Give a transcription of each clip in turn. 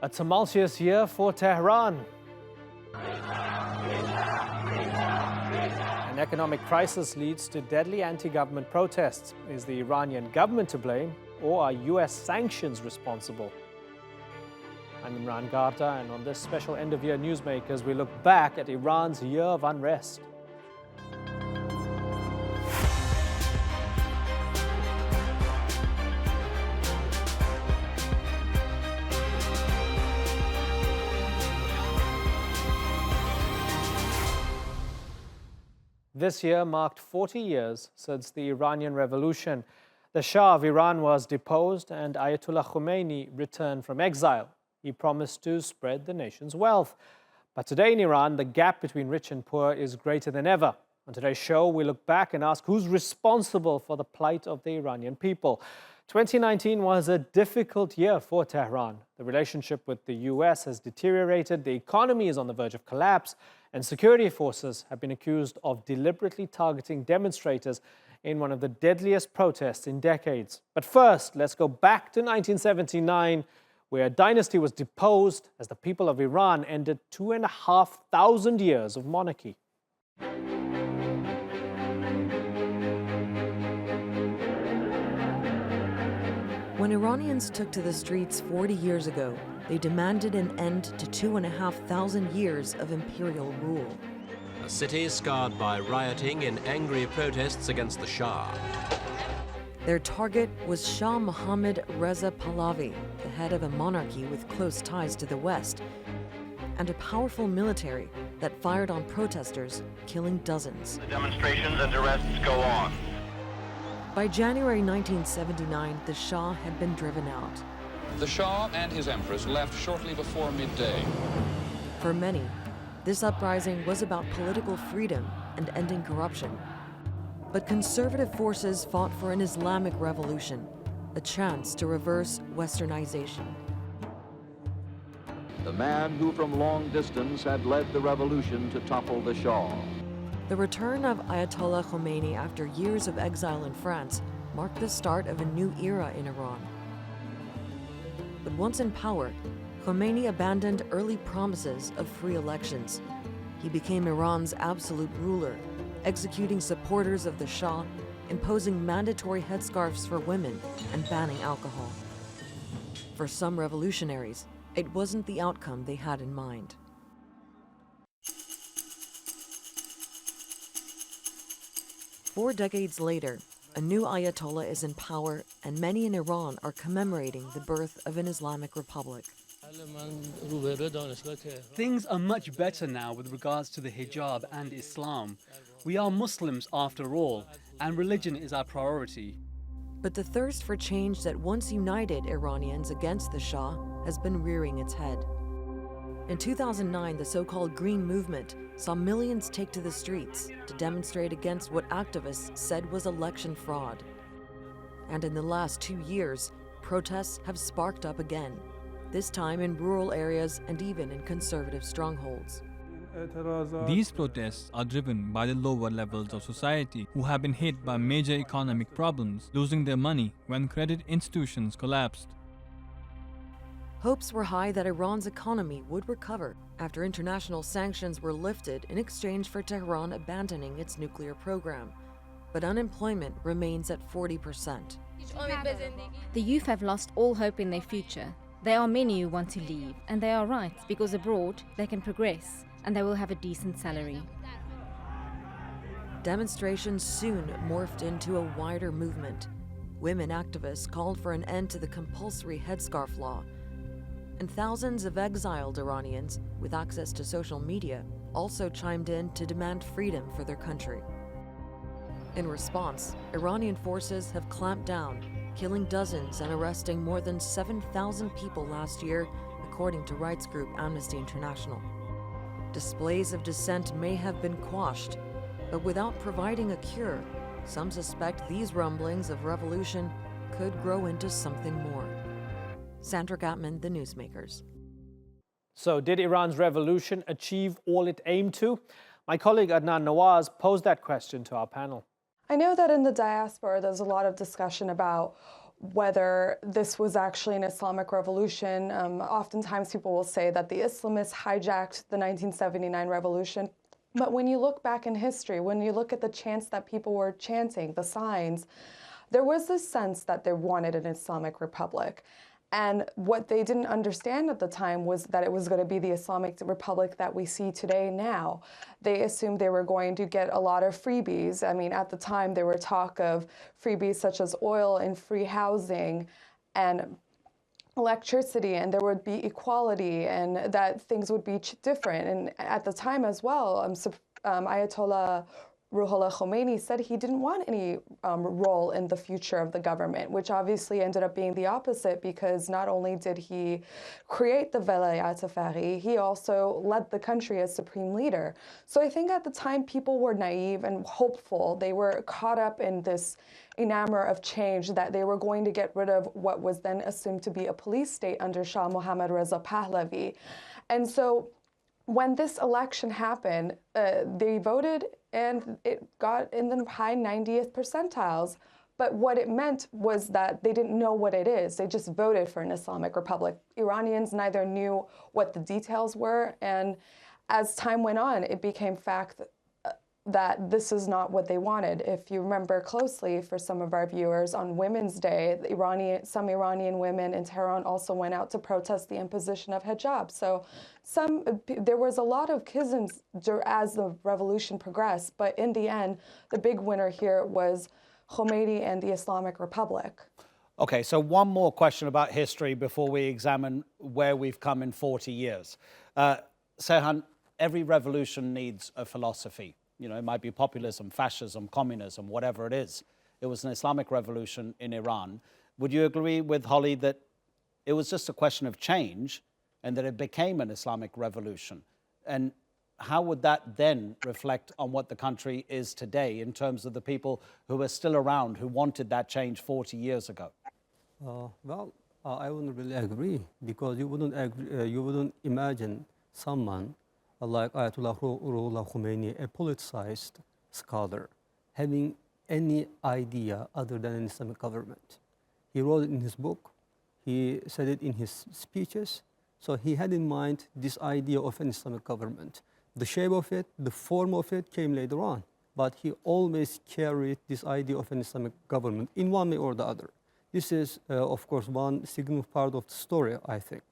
A tumultuous year for Tehran. An economic crisis leads to deadly anti-government protests. Is the Iranian government to blame, or are US sanctions responsible? I'm Imran Garda, and on this special end-of-year Newsmakers, we look back at Iran's year of unrest. This year marked 40 years since the Iranian Revolution. The Shah of Iran was deposed and Ayatollah Khomeini returned from exile. He promised to spread the nation's wealth. But today in Iran, the gap between rich and poor is greater than ever. On today's show, we look back and ask who's responsible for the plight of the Iranian people. 2019 was a difficult year for Tehran. The relationship with the US has deteriorated, the economy is on the verge of collapse, and security forces have been accused of deliberately targeting demonstrators in one of the deadliest protests in decades. But first, let's go back to 1979, where a dynasty was deposed as the people of Iran ended 2,500 years of monarchy. When Iranians took to the streets 40 years ago, they demanded an end to 2,500 years of imperial rule. A city scarred by rioting in angry protests against the Shah. Their target was Shah Mohammad Reza Pahlavi, the head of a monarchy with close ties to the West, and a powerful military that fired on protesters, killing dozens. The demonstrations and arrests go on. By January 1979, the Shah had been driven out. The Shah and his empress left shortly before midday. For many, this uprising was about political freedom and ending corruption. But conservative forces fought for an Islamic revolution, a chance to reverse Westernization. The man who from long distance had led the revolution to topple the Shah. The return of Ayatollah Khomeini after years of exile in France marked the start of a new era in Iran. But once in power, Khomeini abandoned early promises of free elections. He became Iran's absolute ruler, executing supporters of the Shah, imposing mandatory headscarves for women, and banning alcohol. For some revolutionaries, it wasn't the outcome they had in mind. Four decades later, a new Ayatollah is in power, and many in Iran are commemorating the birth of an Islamic republic. Things are much better now with regards to the hijab and Islam. We are Muslims after all, and religion is our priority. But the thirst for change that once united Iranians against the Shah has been rearing its head. In 2009, the so-called Green Movement saw millions take to the streets to demonstrate against what activists said was election fraud. And in the last 2 years, protests have sparked up again, this time in rural areas and even in conservative strongholds. These protests are driven by the lower levels of society who have been hit by major economic problems, losing their money when credit institutions collapsed. Hopes were high that Iran's economy would recover after international sanctions were lifted in exchange for Tehran abandoning its nuclear program. But unemployment remains at 40%. The youth have lost all hope in their future. There are many who want to leave, and they are right, because abroad they can progress and they will have a decent salary. Demonstrations soon morphed into a wider movement. Women activists called for an end to the compulsory headscarf law. And thousands of exiled Iranians with access to social media also chimed in to demand freedom for their country. In response, Iranian forces have clamped down, killing dozens and arresting more than 7,000 people last year, according to rights group Amnesty International. Displays of dissent may have been quashed, but without providing a cure, some suspect these rumblings of revolution could grow into something more. Sandra Gatman, The Newsmakers. So, did Iran's revolution achieve all it aimed to? My colleague Adnan Nawaz posed that question to our panel. I know that in the diaspora, there's a lot of discussion about whether this was actually an Islamic revolution. Oftentimes people will say that the Islamists hijacked the 1979 revolution. But when you look back in history, when you look at the chants that people were chanting, the signs, there was this sense that they wanted an Islamic republic. And what they didn't understand at the time was that it was going to be the Islamic Republic that we see today now. They assumed they were going to get a lot of freebies. I mean, at the time, there were talk of freebies such as oil and free housing and electricity, and there would be equality, and that things would be different. And at the time as well, Ayatollah Ruhollah Khomeini said he didn't want any role in the future of the government, which obviously ended up being the opposite, because not only did he create the Velayat Faghi, he also led the country as supreme leader. So I think at the time people were naive and hopeful. They were caught up in this enamor of change, that they were going to get rid of what was then assumed to be a police state under Shah Mohammad Reza Pahlavi. And so when this election happened, they voted and it got in the high 90th percentiles. But what it meant was that they didn't know what it is. They just voted for an Islamic Republic. Iranians neither knew what the details were, and as time went on, it became fact that this is not what they wanted. If you remember closely, for some of our viewers, on Women's Day, some Iranian women in Tehran also went out to protest the imposition of hijab. So there was a lot of schisms as the revolution progressed, but in the end, the big winner here was Khomeini and the Islamic Republic. Okay, so one more question about history before we examine where we've come in 40 years. Seyhan, every revolution needs a philosophy. You know, it might be populism, fascism, communism, whatever it is. It was an Islamic revolution in Iran. Would you agree with Holly that it was just a question of change and that it became an Islamic revolution? And how would that then reflect on what the country is today in terms of the people who are still around, who wanted that change 40 years ago? I wouldn't really agree, because you wouldn't imagine someone like Ayatollah Ruhollah Khomeini, a politicized scholar, having any idea other than an Islamic government. He wrote it in his book, he said it in his speeches, so he had in mind this idea of an Islamic government. The shape of it, the form of it came later on, but he always carried this idea of an Islamic government in one way or the other. This is, of course, one significant part of the story, I think.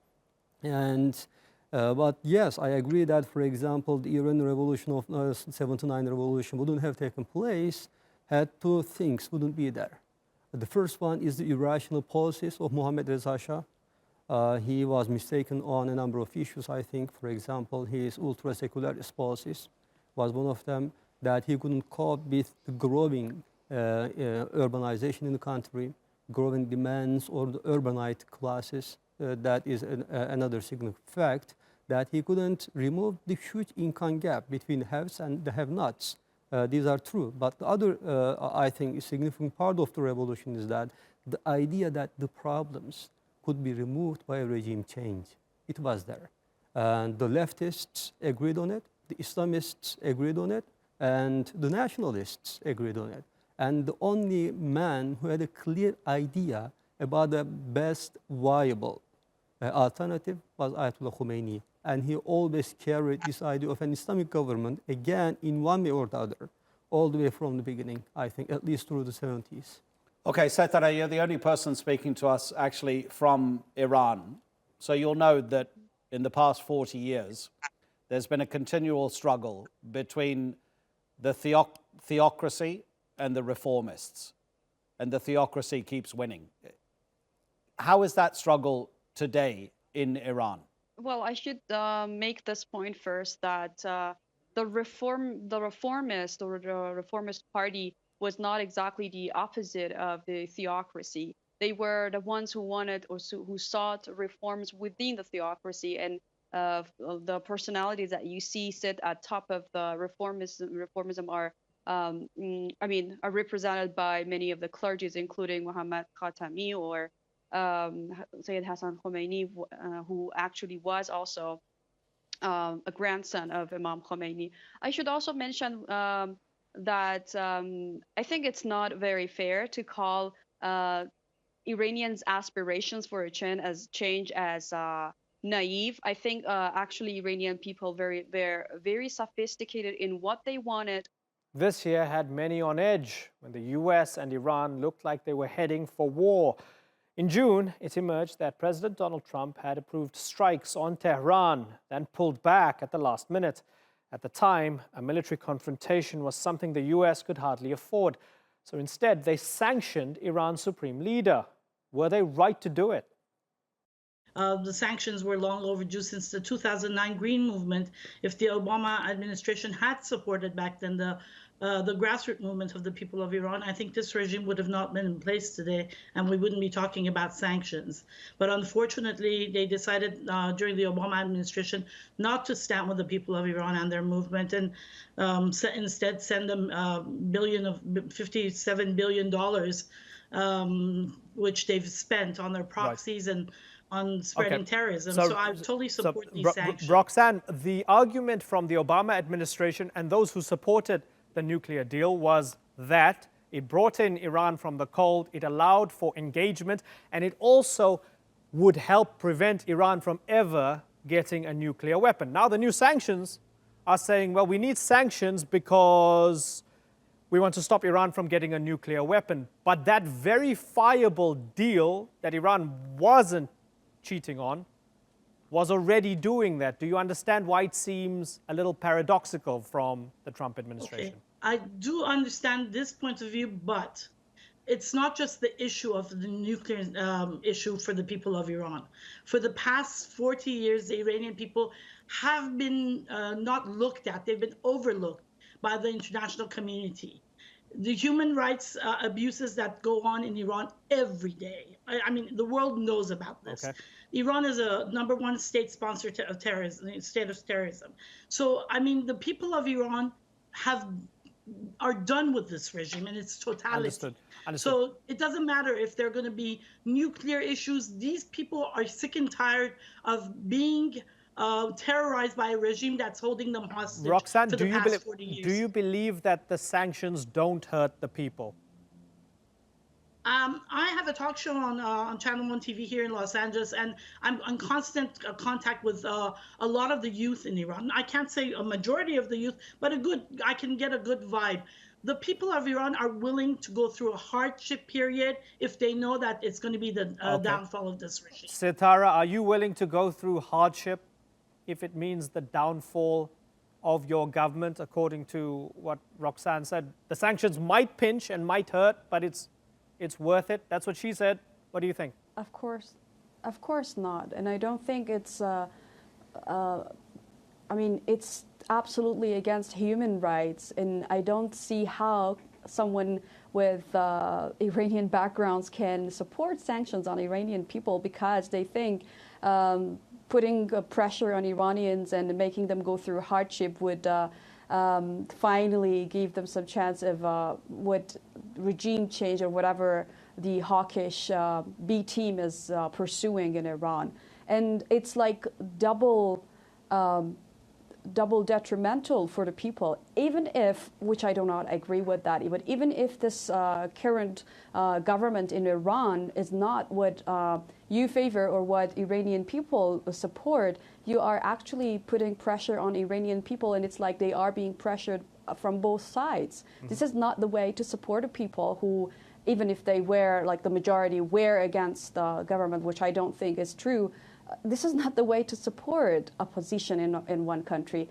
But yes, I agree that, for example, the Iranian revolution of 79 revolution wouldn't have taken place had two things wouldn't be there. The first one is the irrational policies of Mohammad Reza Shah. He was mistaken on a number of issues, I think. For example, his ultra-secularist policies was one of them, that he couldn't cope with the growing urbanization in the country, growing demands or the urbanite classes. That is another significant fact, that he couldn't remove the huge income gap between the haves and the have-nots. These are true. But the other, I think, significant part of the revolution is that the idea that the problems could be removed by a regime change. It was there. And the leftists agreed on it, the Islamists agreed on it, and the nationalists agreed on it. And the only man who had a clear idea about the best viable alternative was Ayatollah Khomeini. And he always carried this idea of an Islamic government, again, in one way or the other, all the way from the beginning, I think, at least through the 70s. Okay, Setara, you're the only person speaking to us actually from Iran. So you'll know that in the past 40 years, there's been a continual struggle between the theocracy and the reformists. And the theocracy keeps winning. How is that struggle today in Iran? Well, I should make this point first, that the reformist or the reformist party was not exactly the opposite of the theocracy. They were the ones who wanted or who sought reforms within the theocracy, and the personalities that you see sit at top of the reformism are, are represented by many of the clergies, including Muhammad Khatami or Sayyid Hassan Khomeini, who actually was also a grandson of Imam Khomeini. I should also mention that I think it's not very fair to call Iranians' aspirations for a change as naive. I think actually Iranian people they're very sophisticated in what they wanted. This year had many on edge when the US and Iran looked like they were heading for war. In June, it emerged that President Donald Trump had approved strikes on Tehran, then pulled back at the last minute. At the time, a military confrontation was something the US could hardly afford. So instead, they sanctioned Iran's supreme leader. Were they right to do it? The sanctions were long overdue since the 2009 Green Movement. If the Obama administration had supported back then the grassroots movement of the people of Iran, I think this regime would have not been in place today, and we wouldn't be talking about sanctions. But unfortunately, they decided during the Obama administration not to stand with the people of Iran and their movement, and instead send them $57 billion, which they've spent on their proxies and on spreading terrorism. So I totally support these sanctions. Roxanne, the argument from the Obama administration and those who supported the nuclear deal was that it brought in Iran from the cold, it allowed for engagement, and it also would help prevent Iran from ever getting a nuclear weapon. Now the new sanctions are saying, well, we need sanctions because we want to stop Iran from getting a nuclear weapon. But that verifiable deal that Iran wasn't cheating on was already doing that. Do you understand why it seems a little paradoxical from the Trump administration? Okay. I do understand this point of view, but it's not just the issue of the nuclear issue for the people of Iran. For the past 40 years, the Iranian people have been not looked at. They've been overlooked by the international community. The human rights abuses that go on in Iran every day. I mean, the world knows about this. Okay. Iran is a #1 state sponsor of terrorism, state of terrorism. So, I mean, the people of Iran are done with this regime and its totality. Understood. So it doesn't matter if there are going to be nuclear issues. These people are sick and tired of being terrorized by a regime that's holding them hostage. Roxanne, for the past 40 years. Do you believe that the sanctions don't hurt the people? I have a talk show on Channel 1 TV here in Los Angeles, and I'm in constant contact with a lot of the youth in Iran. I can't say a majority of the youth, but I can get a good vibe. The people of Iran are willing to go through a hardship period if they know that it's going to be the downfall of this regime. Sitara, are you willing to go through hardship if it means the downfall of your government, according to what Roxanne said? The sanctions might pinch and might hurt, but it's worth it. That's what she said. What do you think? Of course not. And I don't think it's, I mean, it's absolutely against human rights. And I don't see how someone with Iranian backgrounds can support sanctions on Iranian people, because they think putting pressure on Iranians and making them go through hardship would finally give them some chance of what regime change or whatever the hawkish B team is pursuing in Iran. And it's like double detrimental for the people, even if, which I do not agree with that, but even if this current government in Iran is not what you favor or what Iranian people support, you are actually putting pressure on Iranian people, and it's like they are being pressured from both sides. Mm-hmm. This is not the way to support the people who, even if they like the majority wear against the government, which I don't think is true. This is not the way to support a position in one country.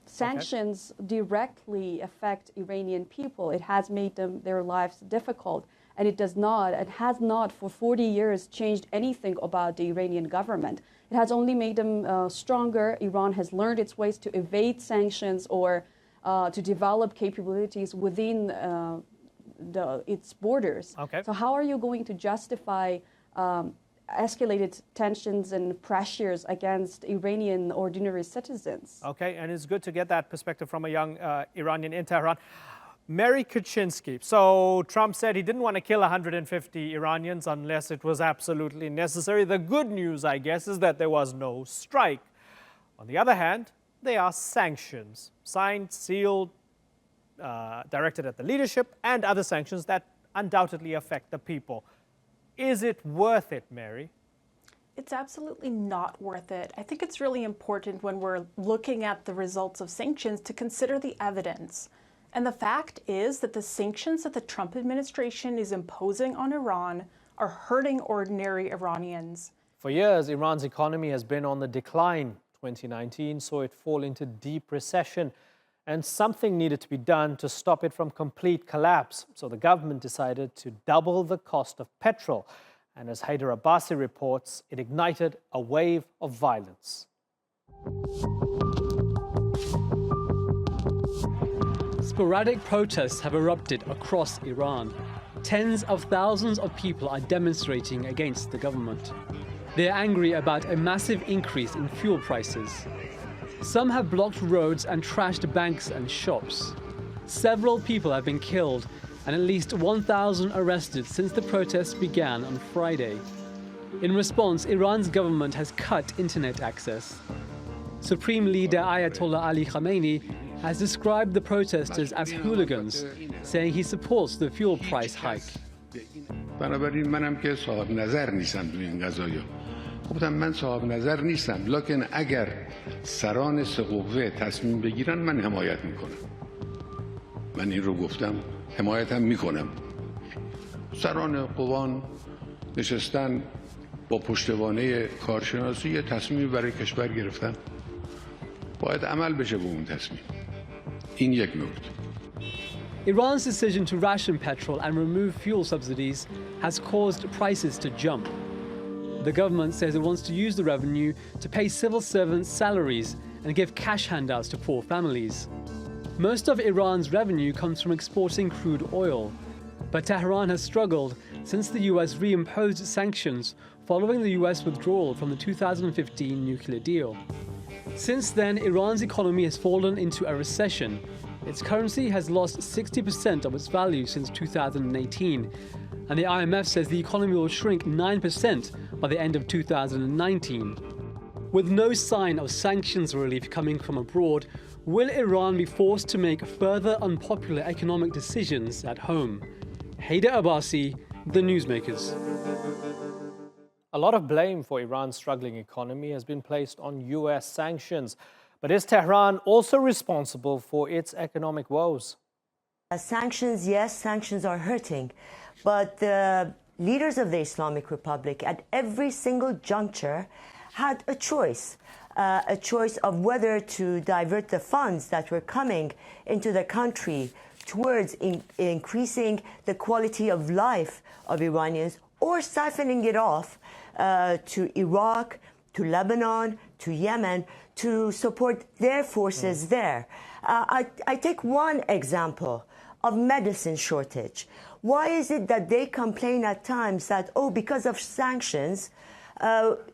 Sanctions directly affect Iranian people. It has made their lives difficult, and it has not for 40 years changed anything about the Iranian government. It has only made them stronger. Iran has learned its ways to evade sanctions or to develop capabilities within its borders. Okay. So how are you going to justify escalated tensions and pressures against Iranian ordinary citizens? Okay, and it's good to get that perspective from a young Iranian in Tehran. Mary Kuczynski. So Trump said he didn't want to kill 150 Iranians unless it was absolutely necessary. The good news, I guess, is that there was no strike. On the other hand, there are sanctions, signed, sealed, directed at the leadership, and other sanctions that undoubtedly affect the people. Is it worth it, Mary? It's absolutely not worth it. I think it's really important when we're looking at the results of sanctions to consider the evidence. And the fact is that the sanctions that the Trump administration is imposing on Iran are hurting ordinary Iranians. For years, Iran's economy has been on the decline. 2019 saw it fall into deep recession, and something needed to be done to stop it from complete collapse. So the government decided to double the cost of petrol. And as Haider Abbasi reports, it ignited a wave of violence. Sporadic protests have erupted across Iran. Tens of thousands of people are demonstrating against the government. They're angry about a massive increase in fuel prices. Some have blocked roads and trashed banks and shops. Several people have been killed and at least 1,000 arrested since the protests began on Friday. In response, Iran's government has cut internet access. Supreme Leader Ayatollah Ali Khamenei has described the protesters as hooligans, saying he supports the fuel price hike. بنابراین منم که صاحب نظر نیستم تو این قضایا. گفتم من صاحب نظر نیستم، لکن اگر سران سه قوه تصمیم بگیرن من حمایت میکنم. من این رو گفتم، حمایتم میکنم. سران قوان نشستن با پشتوانه کارشناسی یه تصمیمی برای کشور گرفتن. باید عمل بشه به اون تصمیم. این یک نکته. Iran's decision to ration petrol and remove fuel subsidies has caused prices to jump. The government says it wants to use the revenue to pay civil servants' salaries and give cash handouts to poor families. Most of Iran's revenue comes from exporting crude oil, but Tehran has struggled since the US reimposed sanctions following the US withdrawal from the 2015 nuclear deal. Since then, Iran's economy has fallen into a recession. Its currency has lost 60% of its value since 2018, and the IMF says the economy will shrink 9% by the end of 2019. With no sign of sanctions relief coming from abroad, will Iran be forced to make further unpopular economic decisions at home? Haider Abbasi, The Newsmakers. A lot of blame for Iran's struggling economy has been placed on US sanctions. But is Tehran also responsible for its economic woes? Sanctions, yes, sanctions are hurting. But the leaders of the Islamic Republic at every single juncture had a choice of whether to divert the funds that were coming into the country towards increasing the quality of life of Iranians or siphoning it off to Iraq, to Lebanon, to Yemen, to support their forces there. I take one example of medicine shortage. Why is it that they complain at times that, oh, because of sanctions,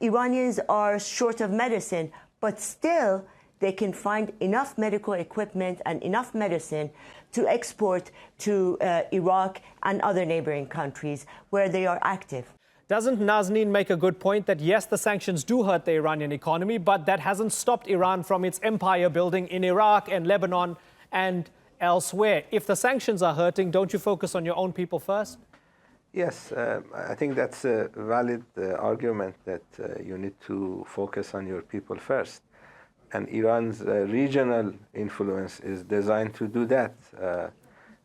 Iranians are short of medicine, but still they can find enough medical equipment and enough medicine to export to Iraq and other neighboring countries where they are active? Doesn't Nazneen make a good point that, yes, the sanctions do hurt the Iranian economy, but that hasn't stopped Iran from its empire building in Iraq and Lebanon and elsewhere? If the sanctions are hurting, don't you focus on your own people first? Yes, I think that's a valid argument that you need to focus on your people first. And Iran's regional influence is designed to do that.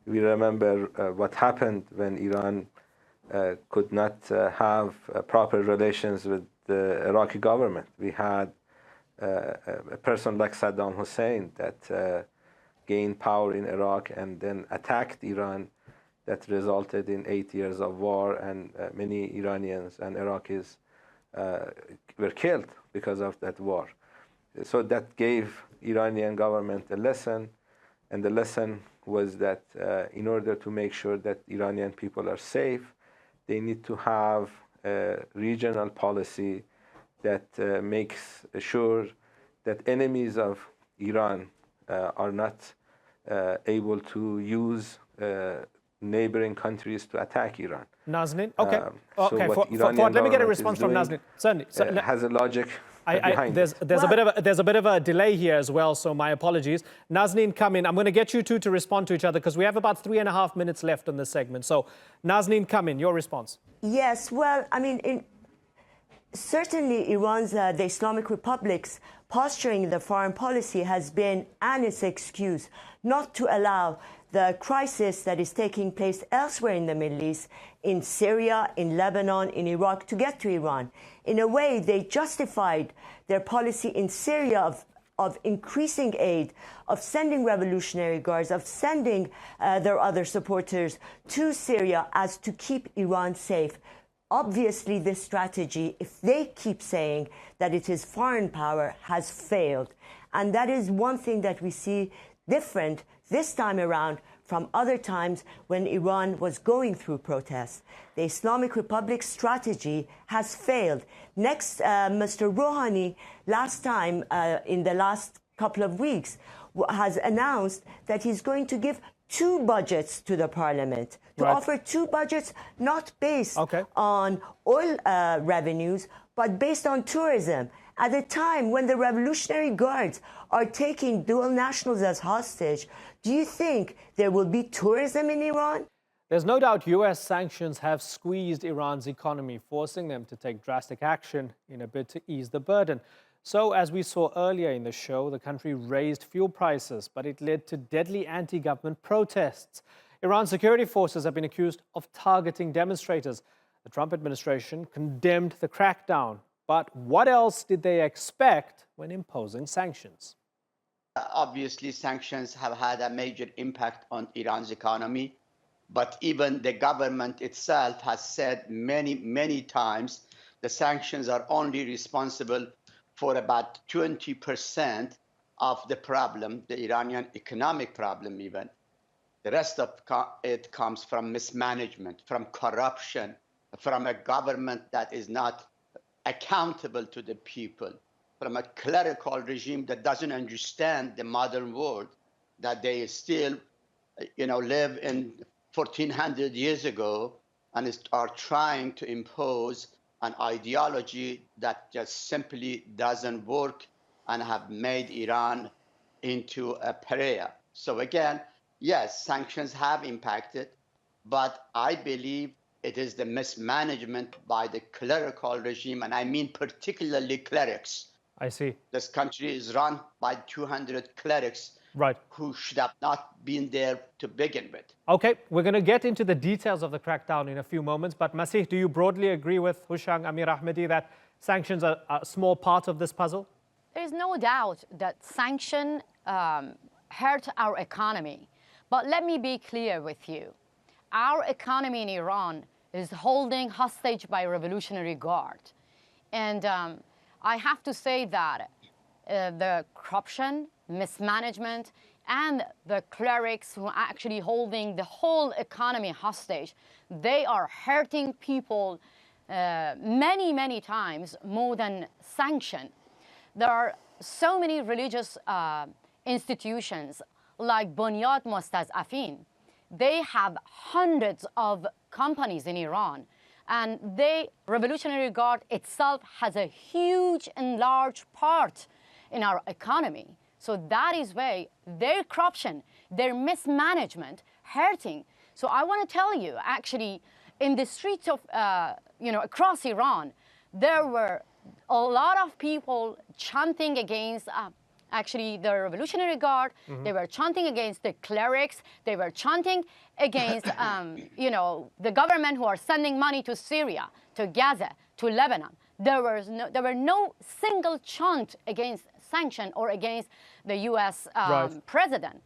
We remember what happened when Iran could not have proper relations with the Iraqi government. We had a person like Saddam Hussein that gained power in Iraq and then attacked Iran. That resulted in 8 years of war, and many Iranians and Iraqis were killed because of that war. So that gave Iranian government a lesson, and the lesson was that in order to make sure that Iranian people are safe, they need to have a regional policy that makes sure that enemies of Iran are not able to use neighboring countries to attack Iran. Nazneen, okay. So okay, what let me get a response from Nazneen. Certainly. Has a logic There's a bit of a delay here as well, so my apologies. Nazneen, come in. I'm going to get you two to respond to each other because we have about 3.5 minutes left on this segment. So, Nazneen, come in. Your response. Yes, well, I mean, certainly Iran's, the Islamic Republic's posturing in the foreign policy has been, and its excuse, not to allow the crisis that is taking place elsewhere in the Middle East, in Syria, in Lebanon, in Iraq, to get to Iran. In a way, they justified their policy in Syria of increasing aid, of sending revolutionary guards, of sending their other supporters to Syria as to keep Iran safe. Obviously, this strategy, if they keep saying that it is foreign power, has failed. And that is one thing that we see different this time around from other times when Iran was going through protests. The Islamic Republic's strategy has failed. Next, Mr. Rouhani, last time, in the last couple of weeks, has announced that he's going to give 2 budgets to the parliament, to offer 2 budgets not based on oil revenues, but based on tourism. At a time when the Revolutionary Guards are taking dual nationals as hostage, do you think there will be tourism in Iran? There's no doubt U.S. sanctions have squeezed Iran's economy, forcing them to take drastic action in a bid to ease the burden. So, as we saw earlier in the show, the country raised fuel prices, but it led to deadly anti-government protests. Iran's security forces have been accused of targeting demonstrators. The Trump administration condemned the crackdown. But what else did they expect when imposing sanctions? Obviously, sanctions have had a major impact on Iran's economy. But even the government itself has said many times the sanctions are only responsible for about 20% of the problem, the Iranian economic problem even. The rest of it comes from mismanagement, from corruption, from a government that is not accountable to the people, from a clerical regime that doesn't understand the modern world, that they still, live in 1400 years ago and are trying to impose an ideology that just simply doesn't work and have made Iran into a pariah. So again, yes, sanctions have impacted, but I believe it is the mismanagement by the clerical regime, and I mean particularly clerics. I see. This country is run by 200 clerics who should have not been there to begin with. Okay, we're going to get into the details of the crackdown in a few moments, but Masih, do you broadly agree with Hushang Amir Ahmadi that sanctions are a small part of this puzzle? There's no doubt that sanctions hurt our economy. But let me be clear with you. Our economy in Iran is holding hostage by Revolutionary Guard. And I have to say that the corruption, mismanagement, and the clerics who are actually holding the whole economy hostage, they are hurting people many times more than sanction. There are so many religious institutions like Bunyad Mustaz'afin. They have hundreds of companies in Iran, and Revolutionary Guard itself has a huge and large part in our economy. So that is why their corruption, their mismanagement hurting. So I want to tell you, actually, in the streets of, across Iran, there were a lot of people chanting against actually the Revolutionary Guard. They were chanting against the clerics. They were chanting against, the government who are sending money to Syria, to Gaza, to Lebanon. There were no single chant against sanction or against the U.S. president.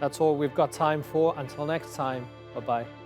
That's all we've got time for. Until next time, bye-bye.